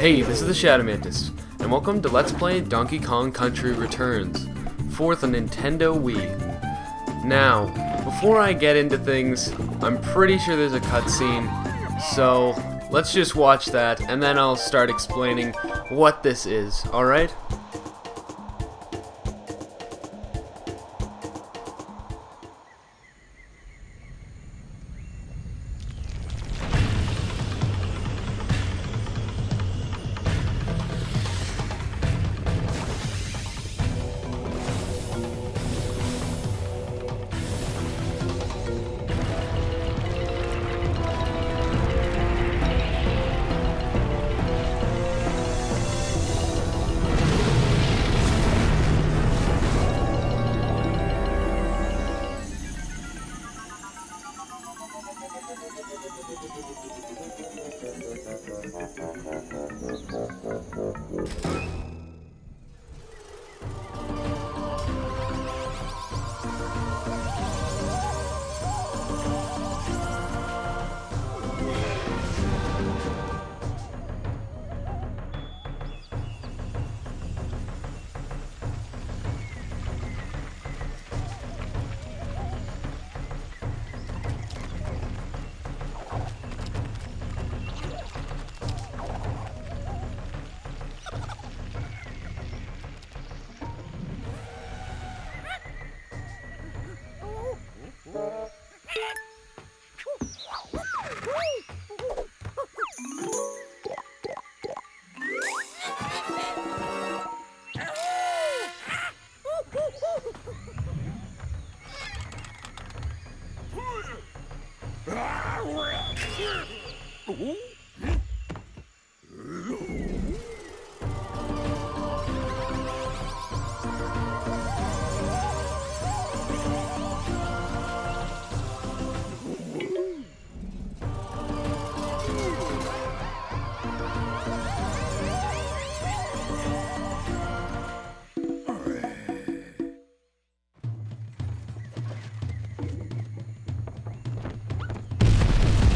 Hey, this is TheShadowMantis, and welcome to Let's Play Donkey Kong Country Returns for the Nintendo Wii. Now, before I get into things, I'm pretty sure there's a cutscene, so let's just watch that, and then I'll start explaining what this is, alright?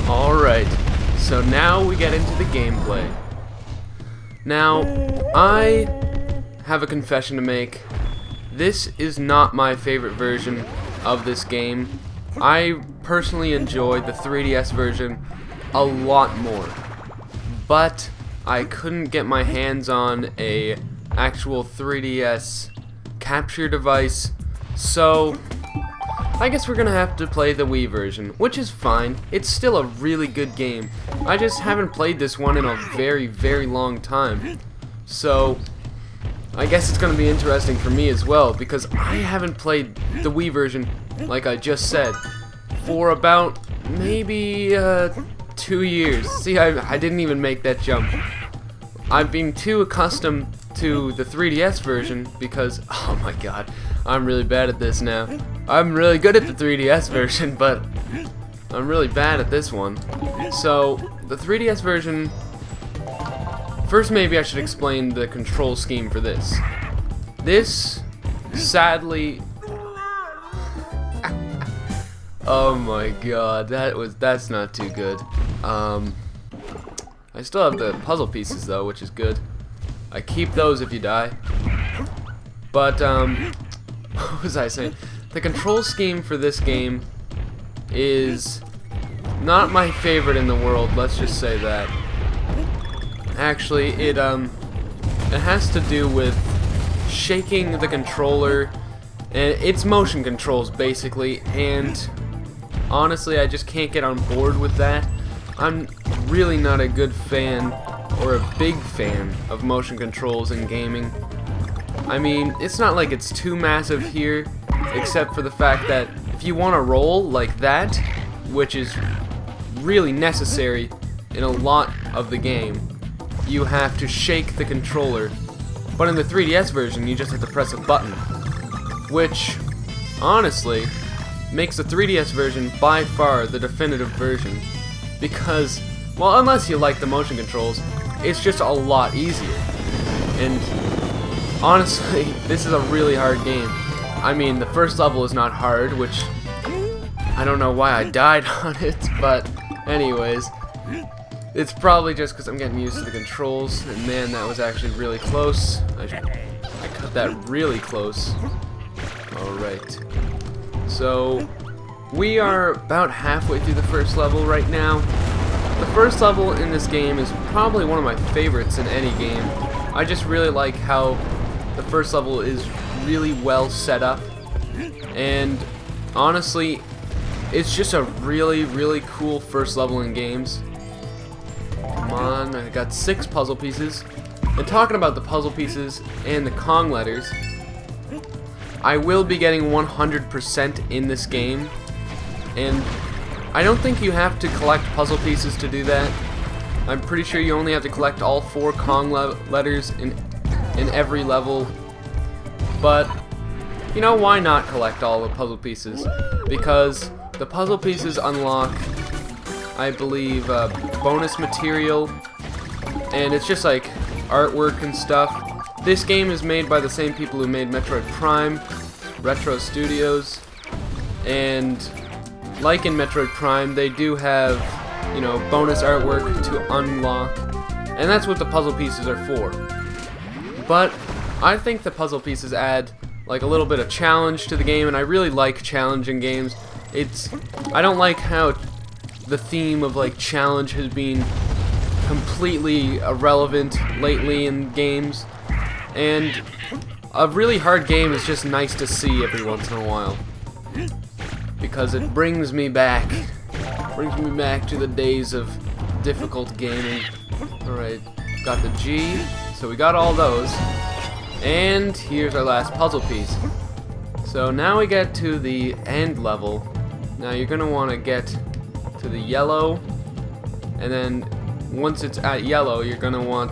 Alright, so now we get into the gameplay. Now, I have a confession to make. This is not my favorite version of this game. I personally enjoy the 3DS version a lot more. But I couldn't get my hands on a actual 3DS capture device, so I guess we're gonna have to play the Wii version, which is fine. It's still a really good game. I just haven't played this one in a very, very long time. So I guess it's gonna be interesting for me as well, because I haven't played the Wii version, like I just said, for about maybe 2 years. See, I didn't even make that jump. I've been too accustomed to the 3DS version because, oh my god, I'm really bad at this now. I'm really good at the 3DS version, but I'm really bad at this one. So, the 3DS version... First, maybe I should explain the control scheme for this. This, sadly... Oh my god, that's not too good. I still have the puzzle pieces though, which is good. I keep those if you die. But, what was I saying? The control scheme for this game is not my favorite in the world, let's just say that. Actually, it has to do with shaking the controller, and it's motion controls basically, and honestly I just can't get on board with that. I'm really not a good fan, or a big fan, of motion controls in gaming. I mean, it's not like it's too massive here, except for the fact that if you want to roll like that, which is really necessary in a lot of the game, you have to shake the controller. But in the 3DS version, you just have to press a button, which, honestly, makes the 3DS version by far the definitive version, because, well, unless you like the motion controls, it's just a lot easier. And honestly, this is a really hard game. I mean, the first level is not hard, which I don't know why I died on it, but anyways. It's probably just because I'm getting used to the controls, and man, that was actually really close. I cut that really close. Alright. So, we are about halfway through the first level right now. The first level in this game is probably one of my favorites in any game. I just really like how the first level is really well set up, and honestly, it's just a really, really cool first level in games. Come on, I got 6 puzzle pieces. And talking about the puzzle pieces and the Kong letters, I will be getting 100% in this game, and I don't think you have to collect puzzle pieces to do that. I'm pretty sure you only have to collect all 4 Kong letters in every level, but you know, why not collect all the puzzle pieces? Because the puzzle pieces unlock, I believe, bonus material, and it's just like artwork and stuff. This game is made by the same people who made Metroid Prime, Retro Studios, and like in Metroid Prime, they do have, you know, bonus artwork to unlock, and that's what the puzzle pieces are for. But I think the puzzle pieces add like a little bit of challenge to the game, and I really like challenging games. I don't like how the theme of like challenge has been completely irrelevant lately in games, and a really hard game is just nice to see every once in a while, because it brings me back to the days of difficult gaming. Alright, got the G, so we got all those, and here's our last puzzle piece. So now we get to the end level. Now you're gonna want to get to the yellow, and then once it's at yellow, you're gonna want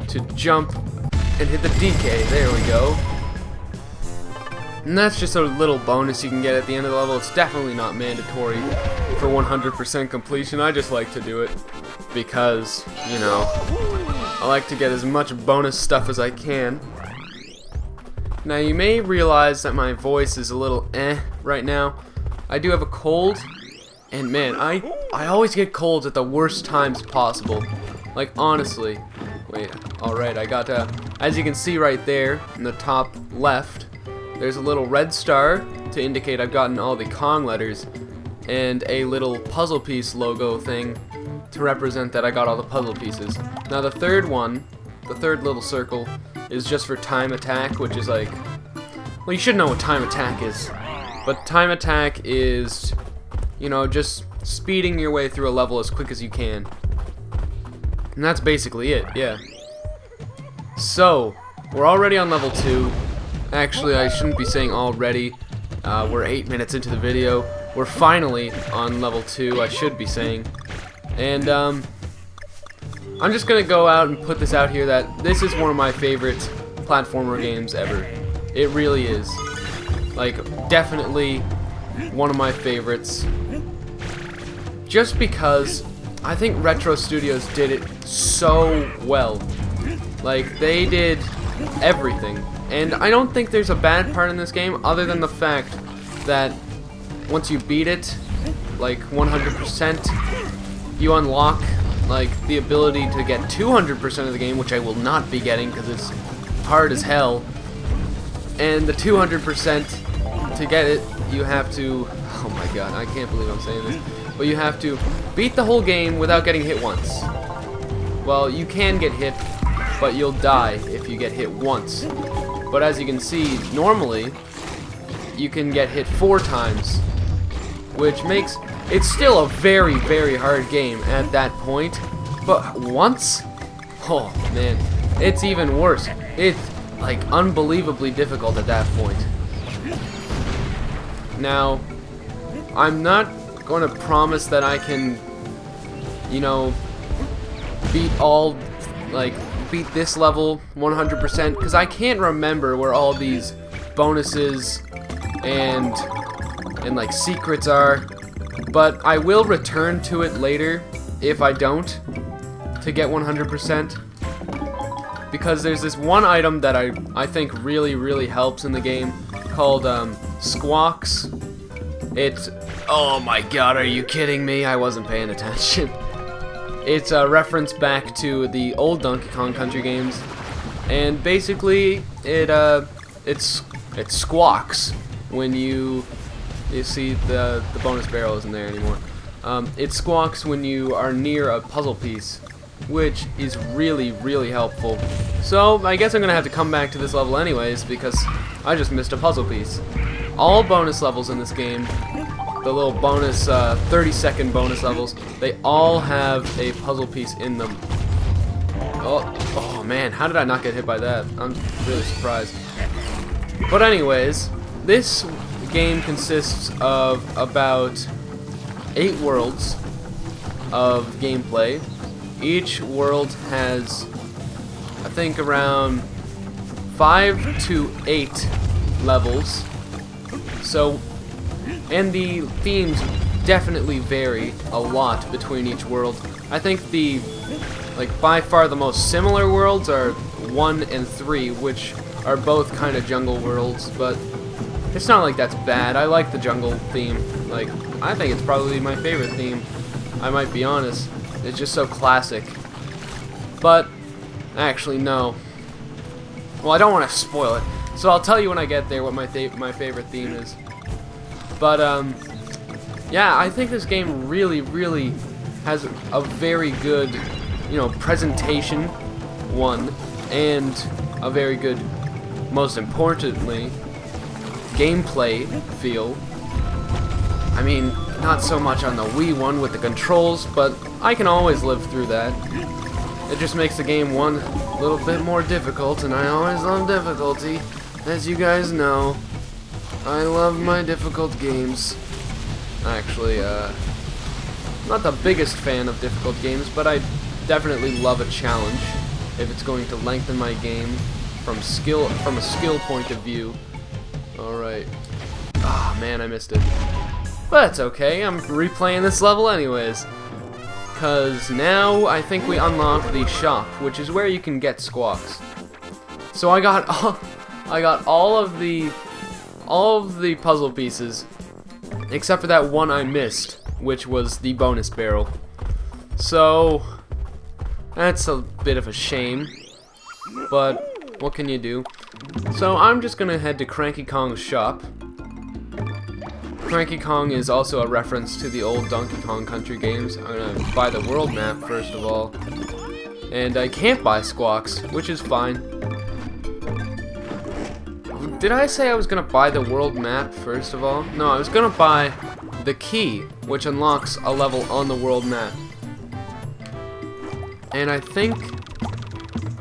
to jump and hit the DK. There we go. And that's just a little bonus you can get at the end of the level. It's definitely not mandatory for 100% completion. I just like to do it because, you know, I like to get as much bonus stuff as I can. Now you may realize that my voice is a little right now. I do have a cold, and man, I always get colds at the worst times possible. Like, honestly. Wait, alright, I got, as you can see right there in the top left, there's a little red star to indicate I've gotten all the Kong letters, and a little puzzle piece logo thing to represent that I got all the puzzle pieces. Now the third one, the third little circle, is just for time attack, which is like, well, you should know what time attack is. But time attack is, you know, just speeding your way through a level as quick as you can. And that's basically it, yeah. So, we're already on level 2. Actually, I shouldn't be saying already. We're 8 minutes into the video. We're finally on level 2, I should be saying. And, I'm just gonna go out and put this out here that this is one of my favorite platformer games ever. It really is. Like, definitely one of my favorites. Just because I think Retro Studios did it so well. Like, they did everything. And I don't think there's a bad part in this game other than the fact that once you beat it, like 100%, you unlock like the ability to get 200% of the game, which I will not be getting because it's hard as hell. And the 200%, to get it, you have to, oh my god, I can't believe I'm saying this, but you have to beat the whole game without getting hit once. Well, you can get hit, but you'll die if you get hit once. But as you can see, normally, you can get hit 4 times, which makes it's still a very, very hard game at that point. But once, oh man, it's even worse. It's like unbelievably difficult at that point. Now, I'm not going to promise that I can, you know, beat this level 100% because I can't remember where all these bonuses and like secrets are, but I will return to it later if I don't to get 100%, because there's this one item that I think really helps in the game called Squawks. It's, oh my god, are you kidding me? I wasn't paying attention. It's a reference back to the old Donkey Kong Country games, and basically it squawks when you see the bonus barrel isn't there anymore. It squawks when you are near a puzzle piece, which is really helpful. So I guess I'm gonna have to come back to this level anyways because I just missed a puzzle piece. All bonus levels in this game, the little bonus 30-second bonus levels, they all have a puzzle piece in them. Oh man, how did I not get hit by that? I'm really surprised. But anyways, this game consists of about 8 worlds of gameplay. Each world has, I think, around 5 to 8 levels. So, and the themes definitely vary a lot between each world. I think by far the most similar worlds are 1 and 3, which are both kind of jungle worlds, but it's not like that's bad. I like the jungle theme. Like, I think it's probably my favorite theme. I might be honest. It's just so classic. But, actually, no. Well, I don't want to spoil it, so I'll tell you when I get there what my favorite theme is. But, yeah, I think this game really has a very good, presentation, one, and a very good, most importantly, gameplay feel. I mean, not so much on the Wii one with the controls, but I can always live through that. It just makes the game one little bit more difficult, and I always love difficulty, as you guys know. I love my difficult games. Actually, not the biggest fan of difficult games, but I definitely love a challenge if it's going to lengthen my game from a skill point of view. Alright. Ah, man, I missed it. But it's okay, I'm replaying this level anyways. Because now I think we unlock the shop, which is where you can get squawks. So I got all of the puzzle pieces, except for that one I missed, which was the bonus barrel. So that's a bit of a shame, but what can you do? So I'm just gonna head to Cranky Kong's shop. Cranky Kong is also a reference to the old Donkey Kong Country games. I'm gonna buy the world map first of all, and I can't buy squawks, which is fine. Did I say I was gonna buy the world map first of all? No, I was gonna buy the key, which unlocks a level on the world map. And I think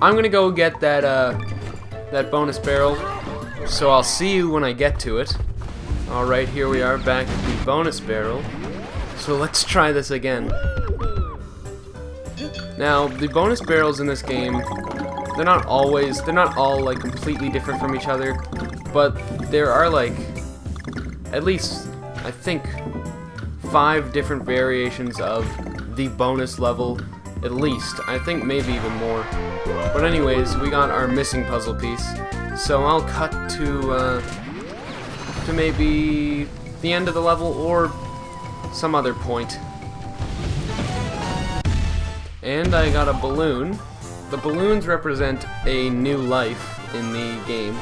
I'm gonna go get that bonus barrel, so I'll see you when I get to it. Alright, here we are back at the bonus barrel. So let's try this again. Now, the bonus barrels in this game, they're not all like completely different from each other, but there are like at least, I think, 5 different variations of the bonus level, at least. I think maybe even more. But anyways, we got our missing puzzle piece, so I'll cut to maybe the end of the level or some other point. And I got a balloon. The balloons represent a new life in the game.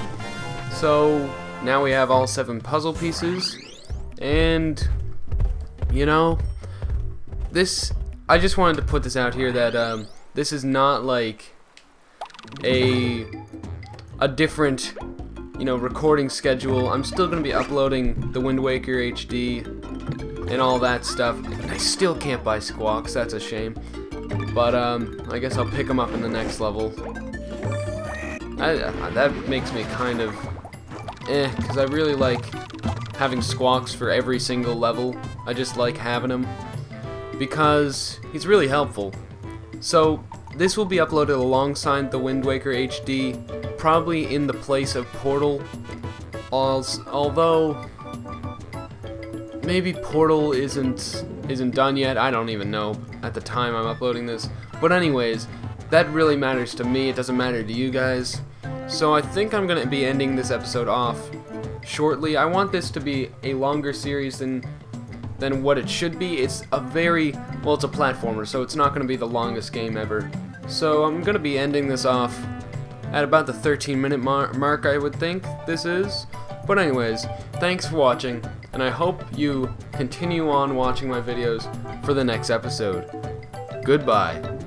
So now we have all 7 puzzle pieces, and this, I just wanted to put this out here that this is not like a different recording schedule. I'm still going to be uploading the Wind Waker HD and all that stuff. I still can't buy squawks, that's a shame. But I guess I'll pick them up in the next level. That makes me kind of because I really like having squawks for every single level. I just like having him because he's really helpful. So this will be uploaded alongside the Wind Waker HD, probably in the place of Portal. Although maybe Portal isn't done yet. I don't even know at the time I'm uploading this. But anyways, that really matters to me. It doesn't matter to you guys. So I think I'm gonna be ending this episode off shortly. I want this to be a longer series than what it should be. It's a very well, it's a platformer, so it's not going to be the longest game ever. So I'm going to be ending this off at about the 13-minute mark, I would think this is. But anyways, thanks for watching, and I hope you continue on watching my videos for the next episode. Goodbye.